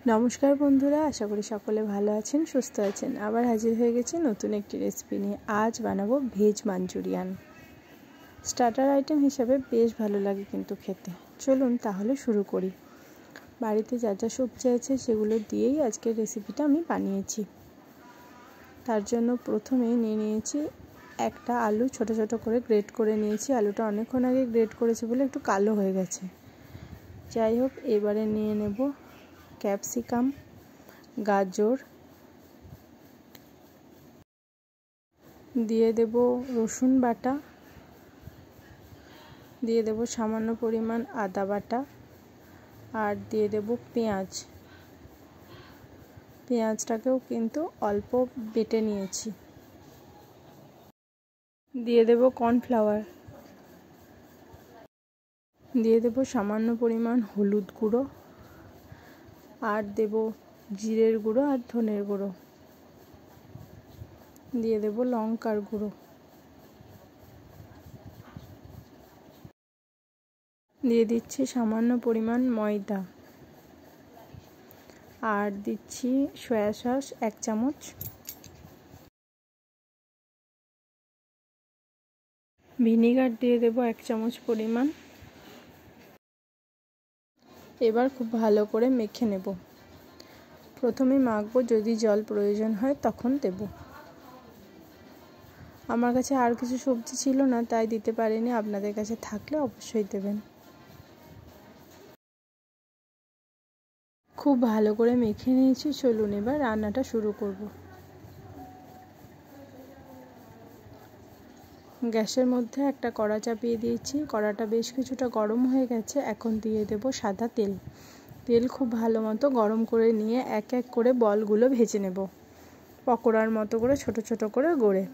নমস্কার বন্ধুরা, আশা করি সকলে ভালো আছেন, সুস্থ আছেন। আবার হাজির হয়ে গেছি নতুন একটি রেসিপি নিয়ে। আজ বানাবো ভেজ মাঞ্চুরিয়ান। স্টার্টার আইটেম হিসাবে বেশ ভালো লাগে কিন্তু খেতে। চলুন তাহলে শুরু করি। বাড়িতে যা যা সবজি আছে সেগুলো দিয়েই আজকের রেসিপিটা আমি বানিয়েছি। তার জন্য প্রথমে নিয়ে নিয়েছি একটা আলু, ছোট ছোট করে গ্রেট করে নিয়েছি। আলুটা অনেকক্ষণ আগে গ্রেট করেছি বলে একটু কালো হয়ে গেছে। যাই হোক, এবারে নিয়ে নেব ক্যাপসিকাম, গাজর, দিয়ে দেব রসুন বাটা, দিয়ে দেব সামান্য পরিমাণ আদা বাটা, আর দিয়ে দেব পেঁয়াজ। পেঁয়াজটাকেও কিন্তু অল্প বেটে নিয়েছি। দিয়ে দেব কর্নফ্লাওয়ার, দিয়ে দেব সামান্য পরিমাণ হলুদ গুঁড়ো, আর দেব জিরের গুঁড়ো আর ধনের গুঁড়ো, দিয়ে দেব লঙ্কার গুঁড়ো, দিয়ে দিচ্ছি সামান্য পরিমাণ ময়দা, আর দিচ্ছি সয়া সস 1 চামচ, ভিনিগার দিয়ে দেব 1 চামচ পরিমাণ। এবার খুব ভালো করে মেখে নেব। প্রথমে মাখবো, যদি জল প্রয়োজন হয় তখন দেব। আমার কাছে আর কিছু সবজি ছিল না, তাই দিতে পারিনি। আপনাদের কাছে থাকলে অবশ্যই দেবেন। খুব ভালো করে মেখে নিয়েছি। চলুন এবার রান্নাটা শুরু করব। গ্যাসের মধ্যে একটা কড়া চাপিয়ে দিয়েছি। কড়াটা বেশ কিছুটা গরম হয়ে গেছে। এখন দিয়ে দেব সাদা তেল। তেল খুব ভালো মতো গরম করে নিয়ে এক এক করে বলগুলো ভেজে নেব, পকোড়ার মতো করে ছোট ছোট করে গড়ে।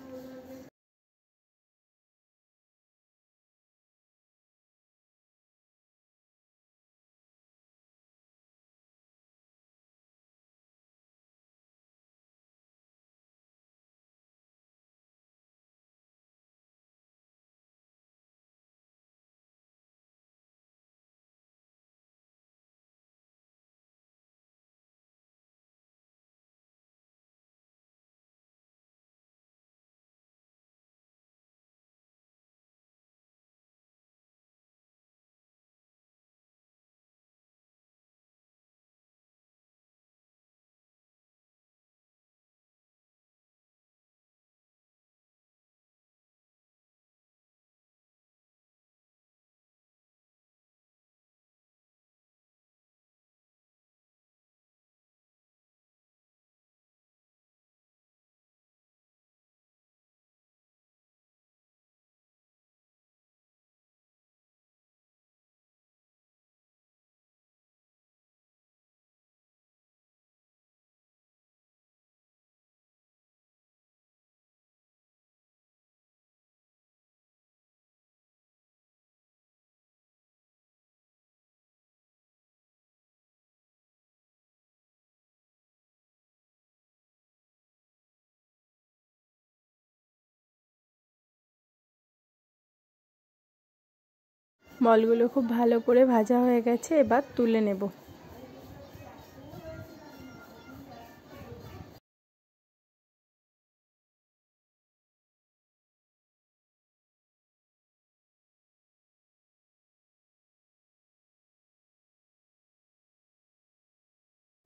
বলগুলো খুব ভালো করে ভাজা হয়ে গেছে। এবার তুলে নেব।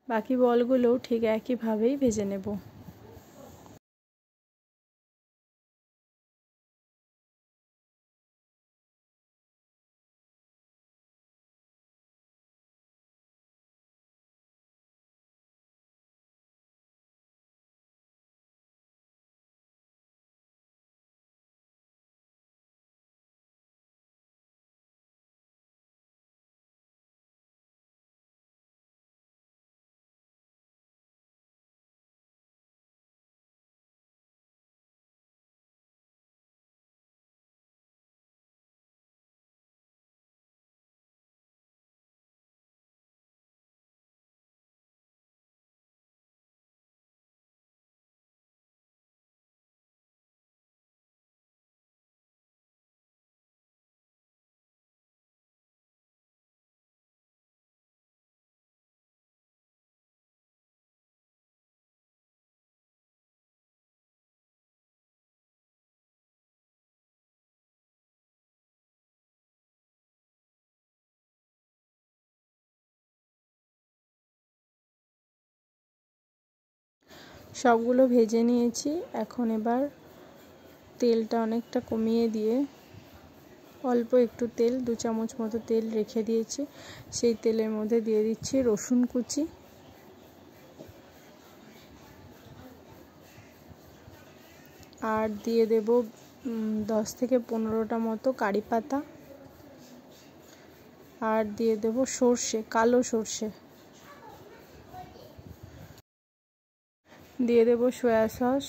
বাকি বলগুলোও ঠিক একইভাবেই ভেজে নেব। সবগুলো ভেজে নিয়েছি। এখন এবার তেলটা অনেকটা কমিয়ে দিয়ে অল্প একটু তেল, 2 চামচ মতো তেল রেখে দিয়েছি। সেই তেলের মধ্যে দিয়ে দিচ্ছি রসুন কুচি, আর দিয়ে দেব 10 থেকে 15টা মতো কারি পাতা, আর দিয়ে দেব সর্ষে, কালো সর্ষে, দিয়ে দেব সয়া সস,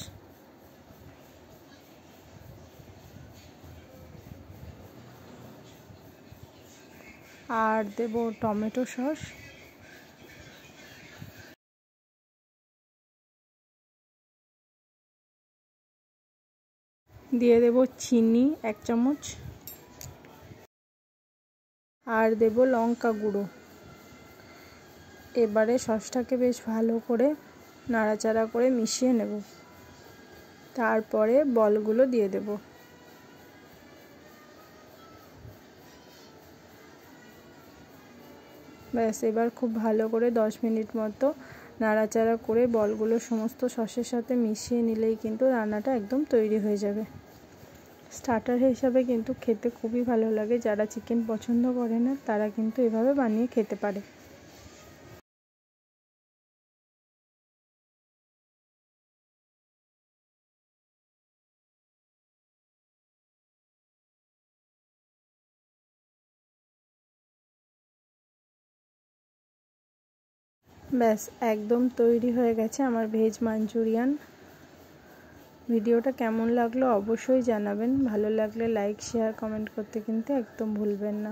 আর দেব টমেটো সস, দিয়ে দেব চিনি 1 চামচ, আর দেব লঙ্কা গুঁড়ো। এবারে সসটাকে বেশ ভালো করে নাড়াচাড়া করে মিশিয়ে নেব। তারপরে বলগুলো দিয়ে দেব। ব্যাস, এবার খুব ভালো করে 10 মিনিট মতো নাড়াচাড়া করে বলগুলো সমস্ত সসের সাথে মিশিয়ে নিলেই কিন্তু রান্নাটা একদম তৈরি হয়ে যাবে। স্টার্টার হিসাবে কিন্তু খেতে খুবই ভালো লাগে। যারা চিকেন পছন্দ করে না তারা কিন্তু এভাবে বানিয়ে খেতে পারে। ব্যাস, একদম তৈরি হয়ে গেছে আমার ভেজ মাঞ্চুরিয়ান। ভিডিওটা কেমন লাগলো অবশ্যই জানাবেন। ভালো লাগলে লাইক, শেয়ার, কমেন্ট করতে কিন্তু একদম ভুলবেন না।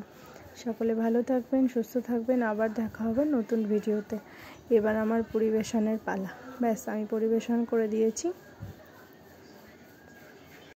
সকলে ভালো থাকবেন, সুস্থ থাকবেন। আবার দেখা হবে নতুন ভিডিওতে। এবার আমার পরিবেশনের পালা। ব্যাস, আমি পরিবেশন করে দিয়েছি।